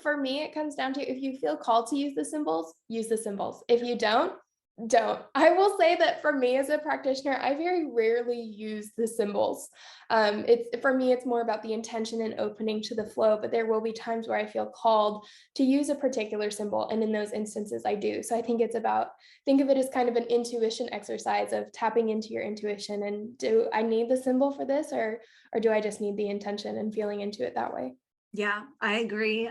for me, it comes down to, if you feel called to use the symbols, use the symbols. If you don't, don't. I will say that for me as a practitioner, I very rarely use the symbols. It's for me, it's more about the intention and opening to the flow, but there will be times where I feel called to use a particular symbol. And in those instances, I do. So I think it's about, think of it as kind of an intuition exercise of tapping into your intuition. And do I need the symbol for this, or do I just need the intention and feeling into it that way? Yeah, I agree.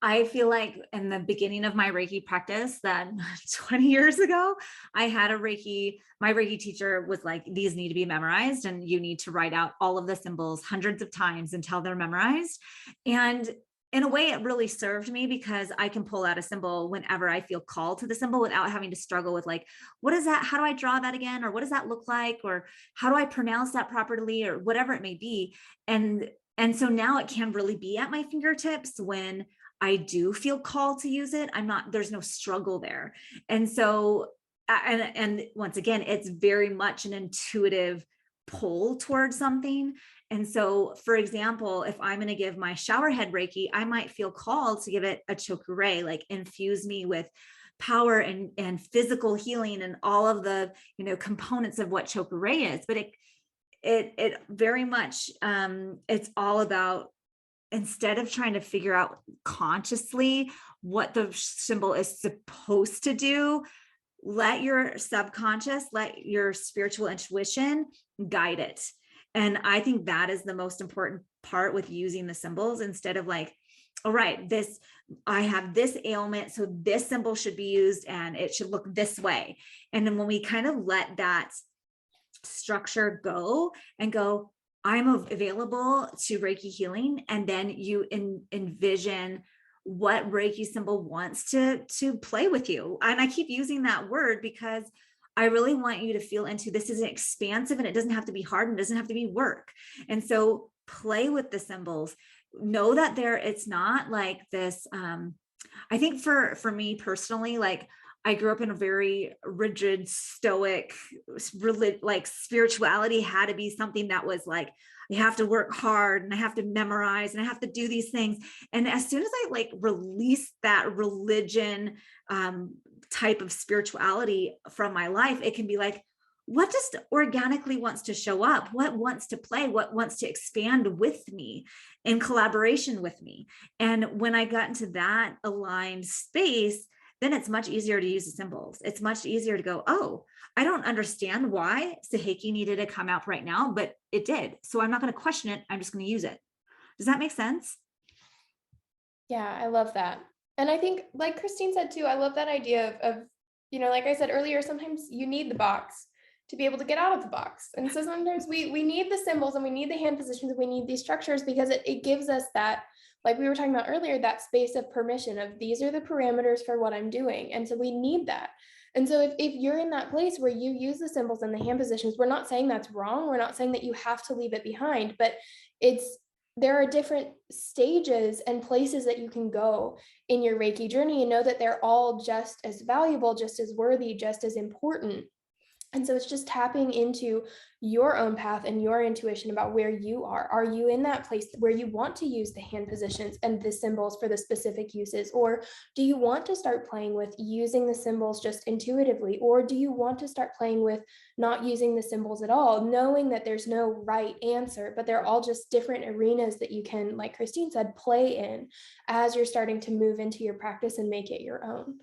I feel like in the beginning of my Reiki practice, that 20 years ago, I had my Reiki teacher was like, these need to be memorized and you need to write out all of the symbols hundreds of times until they're memorized. And in a way, it really served me because I can pull out a symbol whenever I feel called to the symbol without having to struggle with like, what is that? How do I draw that again? Or what does that look like? Or how do I pronounce that properly? Or whatever it may be. And so now it can really be at my fingertips when I do feel called to use it. There's no struggle there. And so, and once again, it's very much an intuitive pull towards something. And so, for example, if I'm going to give my shower head Reiki, I might feel called to give it a chokure, like infuse me with power and physical healing and all of the, components of what chokure is. But it very much, it's all about, instead of trying to figure out consciously what the symbol is supposed to do, let your subconscious, let your spiritual intuition guide it. And I think that is the most important part with using the symbols, instead of like, all right, I have this ailment, so this symbol should be used and it should look this way. And then when we kind of let that structure go and go, I'm available to Reiki healing. And then you envision what Reiki symbol wants to play with you. And I keep using that word because I really want you to feel into, this is expansive and it doesn't have to be hard and it doesn't have to be work. And so play with the symbols. Know that it's not like this. I think for me personally, like, I grew up in a very rigid, stoic, like spirituality had to be something that was like, I have to work hard and I have to memorize and I have to do these things. And as soon as I like release that religion type of spirituality from my life, it can be like, what just organically wants to show up? What wants to play? What wants to expand with me in collaboration with me? And when I got into that aligned space, then it's much easier to use the symbols. It's much easier to go, oh, I don't understand why Saheki needed to come out right now, but it did. So I'm not going to question it. I'm just going to use it. Does that make sense? Yeah, I love that. And I think, like Christine said too, I love that idea of, like I said earlier, sometimes you need the box to be able to get out of the box. And so sometimes we need the symbols and we need the hand positions and we need these structures because it gives us that, like we were talking about earlier, that space of permission of, these are the parameters for what I'm doing. And so we need that. And so if you're in that place where you use the symbols and the hand positions, we're not saying that's wrong. We're not saying that you have to leave it behind, but there are different stages and places that you can go in your Reiki journey and know that they're all just as valuable, just as worthy, just as important. And so it's just tapping into your own path and your intuition about where you are. Are you in that place where you want to use the hand positions and the symbols for the specific uses? Or do you want to start playing with using the symbols just intuitively? Or do you want to start playing with not using the symbols at all, knowing that there's no right answer, but they're all just different arenas that you can, like Christine said, play in as you're starting to move into your practice and make it your own?